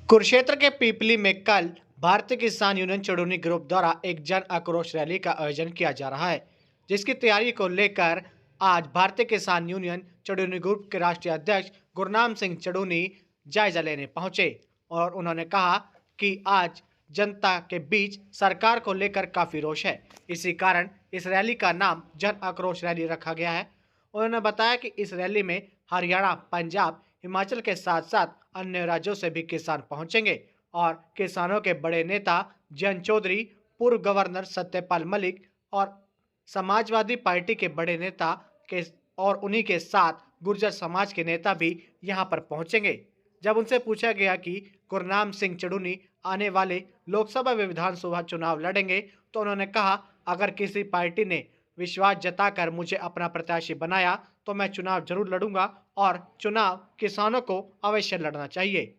कुरुक्षेत्र के पीपली में कल भारतीय किसान यूनियन चड़ूनी ग्रुप द्वारा एक जन आक्रोश रैली का आयोजन किया जा रहा है, जिसकी तैयारी को लेकर आज भारतीय किसान यूनियन चड़ूनी ग्रुप के राष्ट्रीय अध्यक्ष गुरनाम सिंह चड़ूनी जायजा लेने पहुंचे और उन्होंने कहा कि आज जनता के बीच सरकार को लेकर काफी रोष है। इसी कारण इस रैली का नाम जन आक्रोश रैली रखा गया है। उन्होंने बताया कि इस रैली में हरियाणा, पंजाब, हिमाचल के साथ साथ अन्य राज्यों से भी किसान पहुंचेंगे और किसानों के बड़े नेता जयंत चौधरी, पूर्व गवर्नर सत्यपाल मलिक और समाजवादी पार्टी के बड़े नेता के और उन्हीं के साथ गुर्जर समाज के नेता भी यहां पर पहुंचेंगे। जब उनसे पूछा गया कि गुरनाम सिंह चड़ूनी आने वाले लोकसभा व विधानसभा चुनाव लड़ेंगे, तो उन्होंने कहा, अगर किसी पार्टी ने विश्वास जताकर मुझे अपना प्रत्याशी बनाया तो मैं चुनाव जरूर लड़ूंगा और चुनाव किसानों को अवश्य लड़ना चाहिए।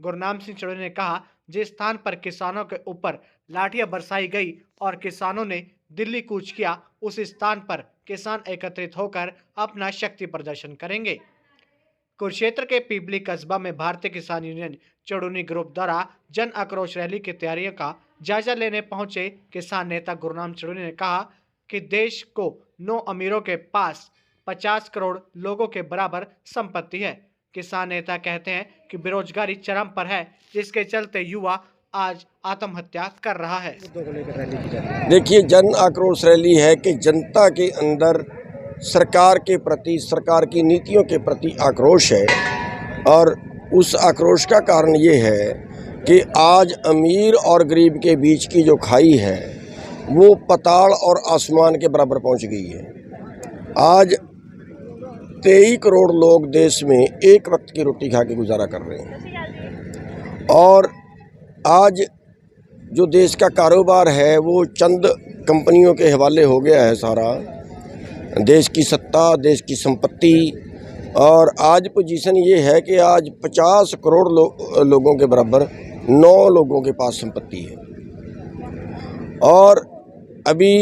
गुरनाम सिंह चड़ूनी ने कहा, जिस स्थान पर किसानों के ऊपर लाठियां बरसाई गई और किसानों ने दिल्ली कूच किया, उस स्थान पर किसान एकत्रित होकर अपना शक्ति प्रदर्शन करेंगे। कुरुक्षेत्र के पीपली कस्बा में भारतीय किसान यूनियन चड़ूनी ग्रुप द्वारा जन आक्रोश रैली की तैयारियों का जायजा लेने पहुंचे किसान नेता गुरनाम चड़ूनी ने कहा कि देश को 9 अमीरों के पास 50 करोड़ लोगों के बराबर संपत्ति है। किसान नेता कहते हैं कि बेरोजगारी चरम पर है, जिसके चलते युवा आज आत्महत्या कर रहा है। देखिए, जन आक्रोश रैली है कि जनता के अंदर सरकार के प्रति, सरकार की नीतियों के प्रति आक्रोश है और उस आक्रोश का कारण ये है कि आज अमीर और गरीब के बीच की जो खाई है वो पाताल और आसमान के बराबर पहुंच गई है। आज 23 करोड़ लोग देश में एक वक्त की रोटी खा के गुजारा कर रहे हैं और आज जो देश का कारोबार है वो चंद कंपनियों के हवाले हो गया है। सारा देश की सत्ता, देश की संपत्ति, और आज पोजीशन ये है कि आज 50 करोड़ लोगों के बराबर 9 लोगों के पास संपत्ति है। और अभी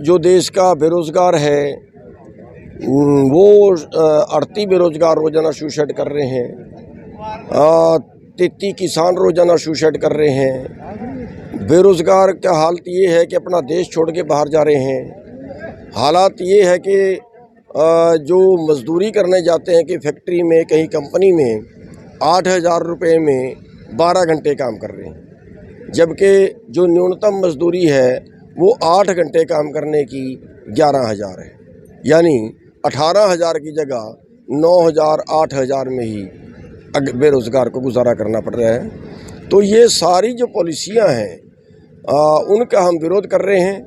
जो देश का बेरोज़गार है वो 38 बेरोज़गार रोज़ाना सुसाइड कर रहे हैं, 33 किसान रोज़ाना सुसाइड कर रहे हैं। बेरोज़गार का हालत ये है कि अपना देश छोड़ के बाहर जा रहे हैं। हालात ये है कि जो मजदूरी करने जाते हैं कि फैक्ट्री में, कहीं कंपनी में 8,000 रुपये में 12 घंटे काम कर रहे हैं, जबकि जो न्यूनतम मजदूरी है वो 8 घंटे काम करने की 11,000 है। यानी 18,000 की जगह 9,000, 8,000 में ही बेरोज़गार को गुजारा करना पड़ रहा है। तो ये सारी जो पॉलिसियां हैं उनका हम विरोध कर रहे हैं।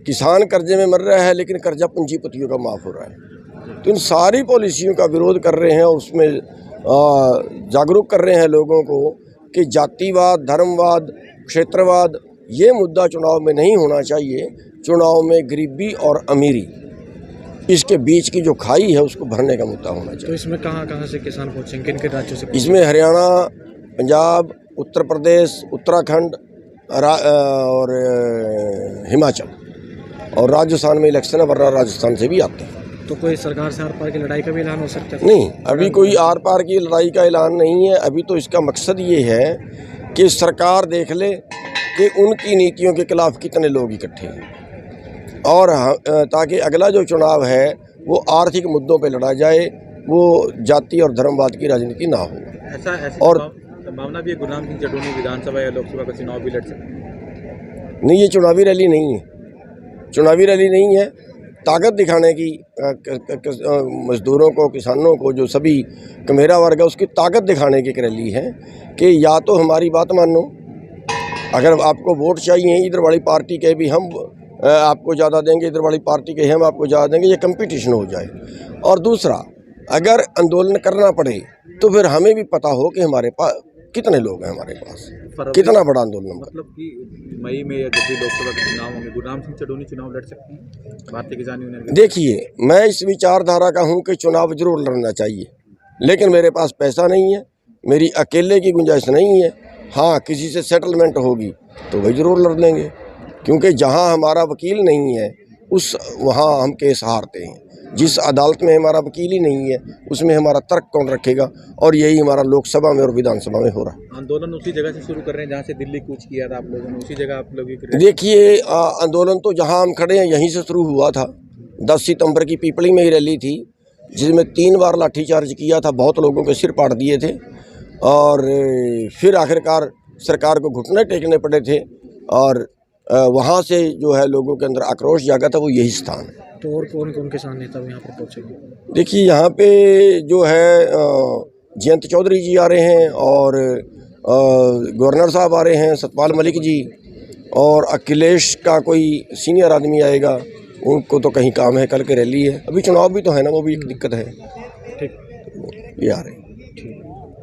किसान कर्जे में मर रहा है लेकिन कर्जा पूंजीपतियों का माफ़ हो रहा है। तो इन सारी पॉलिसियों का विरोध कर रहे हैं और उसमें जागरूक कर रहे हैं लोगों को कि जातिवाद, धर्मवाद, क्षेत्रवाद ये मुद्दा चुनाव में नहीं होना चाहिए। चुनाव में गरीबी और अमीरी, इसके बीच की जो खाई है उसको भरने का मुद्दा होना चाहिए। तो इसमें कहाँ से किसान पहुँचेंगे, किन किन राज्यों से? इसमें हरियाणा, पंजाब, उत्तर प्रदेश, उत्तराखंड और हिमाचल और राजस्थान में इलेक्शन है, वरना राजस्थान से भी आते हैं। तो कोई सरकार से आर पार की लड़ाई का भी ऐलान हो सकता है? नहीं, अभी कोई आर पार की लड़ाई का ऐलान नहीं है। अभी तो इसका मकसद ये है कि सरकार देख ले कि उनकी नीतियों के खिलाफ कितने लोग इकट्ठे हैं और ताकि अगला जो चुनाव है वो आर्थिक मुद्दों पे लड़ा जाए, वो जाति और धर्मवाद की राजनीति ना हो। ऐसा और संभावना भी है गुरनाम सिंह चड़ूनी विधानसभा या लोकसभा का चुनाव भी लड़ सकते? नहीं, ये चुनावी रैली नहीं है। चुनावी रैली नहीं है। ताकत दिखाने की मजदूरों को, किसानों को, जो सभी कमेरा वर्ग है उसकी ताकत दिखाने की एक रैली है कि या तो हमारी बात मानो, अगर आपको वोट चाहिए इधर वाली पार्टी के भी हम आपको ज़्यादा देंगे, इधर वाली पार्टी के हम आपको ज़्यादा देंगे, ये कंपटीशन हो जाए। और दूसरा, अगर आंदोलन करना पड़े तो फिर हमें भी पता हो कि हमारे पास कितने लोग हैं, हमारे पास कितना बड़ा आंदोलन। मतलब कि मई में या जब भी लोकसभा के चुनाव होंगे गुरनाम सिंह चड़ूनी चुनाव लड़ सकती है भारतीय किसान यूनियन? देखिए, मैं इस विचारधारा का हूं कि चुनाव जरूर लड़ना चाहिए, लेकिन मेरे पास पैसा नहीं है, मेरी अकेले की गुंजाइश नहीं है। हाँ, किसी से सेटलमेंट होगी तो वही जरूर लड़ लेंगे, क्योंकि जहां हमारा वकील नहीं है वहाँ हम केस हारते हैं। जिस अदालत में हमारा वकील ही नहीं है उसमें हमारा तर्क कौन रखेगा। और यही हमारा लोकसभा में और विधानसभा में हो रहा है। आंदोलन उसी जगह से शुरू कर रहे हैं जहाँ से दिल्ली कूच किया था आप लोगों ने, उसी जगह आप लोग भी कर रहे हैं? देखिए आंदोलन तो जहां हम खड़े हैं यहीं से शुरू हुआ था। 10 सितंबर की पीपली में ही रैली थी जिसमें 3 बार लाठीचार्ज किया था, बहुत लोगों के सिर पाड़ दिए थे और फिर आखिरकार सरकार को घुटने टेकने पड़े थे और वहां से जो है लोगों के अंदर आक्रोश जागा था, वो यही स्थान है। तो और कौन कौन किसान नेता यहाँ पर पहुँचेंगे? देखिए यहाँ पे जो है जयंत चौधरी जी आ रहे हैं और गवर्नर साहब आ रहे हैं, सतपाल मलिक जी, और अखिलेश का कोई सीनियर आदमी आएगा। उनको तो कहीं काम है, कल के रैली है, अभी चुनाव भी तो है ना, वो भी एक दिक्कत है। ठीक, ये आ रहे हैं।